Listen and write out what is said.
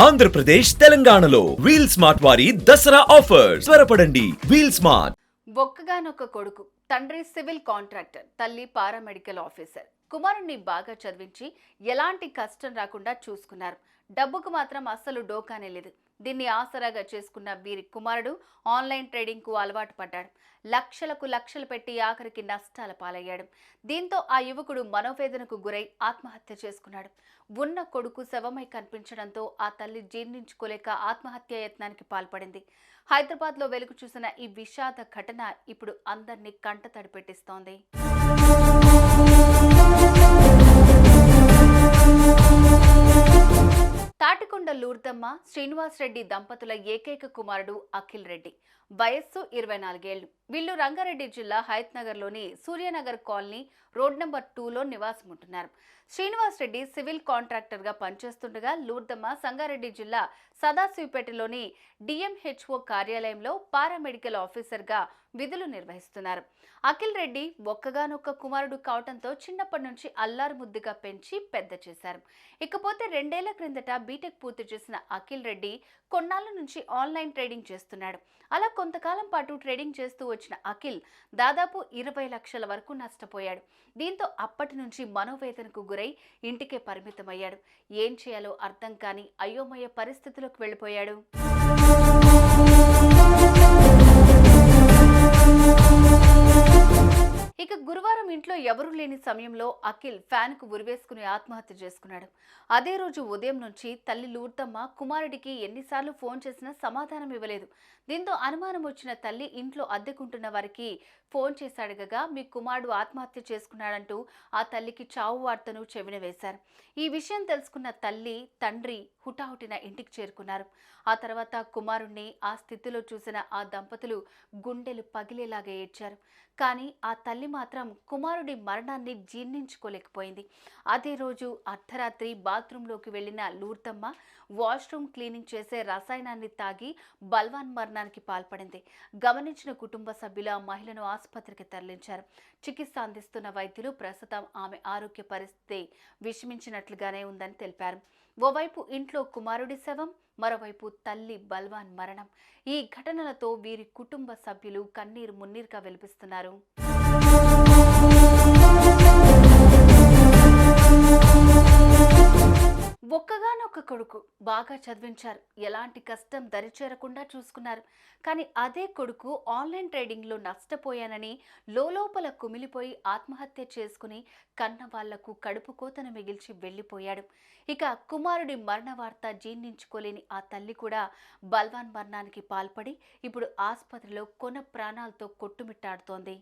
ఆంధ్రప్రదేశ్ తెలంగాణలో wheel smart వారి Dasara offer త్వరపడండి. Wheel smart. ఒక్కగానొక్క కొడుకు, తండ్రి సివిల్ కాంట్రాక్టర్, తల్లి పారామెడికల్ ఆఫీసర్. కుమారుణ్ణి బాగా చదివించి ఎలాంటి కష్టం రాకుండా చూసుకున్నారు. డబ్బుకు మాత్రం అస్సలు డోకానే లేదు. దీన్ని ఆసరాగా చేసుకున్న వీరి కుమారుడు ఆన్లైన్ ట్రేడింగ్ కు అలవాటు పడ్డాడు. లక్షలు పెట్టి ఆఖరికి నష్టాల పాలయ్యాడు. దీంతో ఆ యువకుడు మనోవేదనకు గురై ఆత్మహత్య చేసుకున్నాడు. ఉన్న కొడుకు శవమై కనిపించడంతో ఆ తల్లి జీర్ణించుకోలేక ఆత్మహత్య యత్నానికి పాల్పడింది. హైదరాబాద్ లో వెలుగు చూసిన ఈ విషాద ఘటన ఇప్పుడు అందరినీ కంటతడి పెట్టిస్తోంది. తాటికొండ లూర్దమ్మ శ్రీనివాస్ రెడ్డి దంపతుల ఏకైక కుమారుడు అఖిల్ రెడ్డి. వయస్సు 24 ఏళ్లు. వీళ్ళు రంగారెడ్డి జిల్లా హయత్ నగర్ లోని సూర్యనగర్ కాలనీ రోడ్ నెంబర్ 2లో నివాసం ఉంటున్నారు. శ్రీనివాస్ రెడ్డి సివిల్ కాంట్రాక్టర్ గా పనిచేస్తుండగా లూర్దమ్మ సంగారెడ్డి జిల్లా సదాశివపేటలోని డిఎంహెచ్ఓ కార్యాలయంలో పారామెడికల్ ఆఫీసర్ గా విధులు నిర్వహిస్తున్నారు. అఖిల్ రెడ్డి ఒక్కగానొక్క కుమారుడు కావడంతో చిన్నప్పటి నుంచి అల్లారు ముద్దుగా పెంచి పెద్ద చేశారు. ఇకపోతే 2 ఏళ్ల క్రిందట బీటెక్ పూర్తి చేసిన అఖిల్ రెడ్డి కొన్నాళ్ల నుంచి ఆన్లైన్ ట్రేడింగ్ చేస్తున్నాడు. అలా కొంతకాలం పాటు ట్రేడింగ్ చేస్తూ వచ్చిన అఖిల్ దాదాపు 20 లక్షల వరకు నష్టపోయాడు. దీంతో అప్పటి నుంచి మనోవేదనకు గురై ఇంటికే పరిమితమయ్యాడు. ఏం చేయాలో అర్థం కాని అయోమయ పరిస్థితిలోకి వెళ్ళిపోయాడు. ఇక గురువారం ఇంట్లో ఎవరూ లేని సమయంలో అఖిల్ ఫ్యాన్ కు ఉరివేసుకుని ఆత్మహత్య చేసుకున్నాడు. అదే రోజు ఉదయం నుంచి తల్లి లూర్దమ్మ కుమారుడికి ఎన్నిసార్లు ఫోన్ చేసినా సమాధానం ఇవ్వలేదు. దీంతో అనుమానం వచ్చిన తల్లి ఇంట్లో అద్దెకుంటున్న వారికి ఫోన్ చేసి అడగగా మీ కుమారుడు ఆత్మహత్య చేసుకున్నాడంటూ ఆ తల్లికి చావు వార్తను చెవిన వేశారు. ఈ విషయం తెలుసుకున్న తల్లి తండ్రి హుటాహుటిన ఇంటికి చేరుకున్నారు. ఆ తర్వాత కుమారుణ్ణి ఆ స్థితిలో చూసిన ఆ దంపతులు గుండెలు పగిలేలాగా ఏడ్చారు. కానీ ఆ తల్లి మాత్రం కుమారుడి మరణాన్ని జీర్ణించుకోలేకపోయింది. అదే రోజు అర్ధరాత్రి బాత్రూంలోకి వెళ్లిన లూర్దమ్మ వాష్రూమ్ క్లీనింగ్ చేసే రసాయనాన్ని తాగి బల్వాన్ మరణానికి పాల్పడింది. గమనించిన కుటుంబ సభ్యులు ఆ మహిళను ఆసుపత్రికి తరలించారు. చికిత్స అందిస్తున్న వైద్యులు ప్రస్తుతం ఆమె ఆరోగ్య పరిస్థితి విషమించినట్లుగానే ఉందని తెలిపారు. ఓవైపు ఇంట్లో కుమారుడి శవం, మరోవైపు తల్లి బల్వాన్ మరణం. ఈ ఘటనలతో వీరి కుటుంబ సభ్యులు కన్నీరు మున్నీరుగా వెలిపిస్తున్నారు. ఒక్కగానొక్క కొడుకు, బాగా చదివించారు, ఎలాంటి కష్టం దరిచేరకుండా చూసుకున్నారు. కానీ అదే కొడుకు ఆన్లైన్ ట్రేడింగ్లో నష్టపోయానని లోపల కుమిలిపోయి ఆత్మహత్య చేసుకుని కన్న వాళ్లకు కడుపు కోతను మిగిల్చి వెళ్లిపోయాడు. ఇక కుమారుడి మరణ వార్త జీర్ణించుకోలేని ఆ తల్లి కూడా బల్వాన్ మరణానికి పాల్పడి ఇప్పుడు ఆసుపత్రిలో కొన ప్రాణాలతో కొట్టుమిట్టాడుతోంది.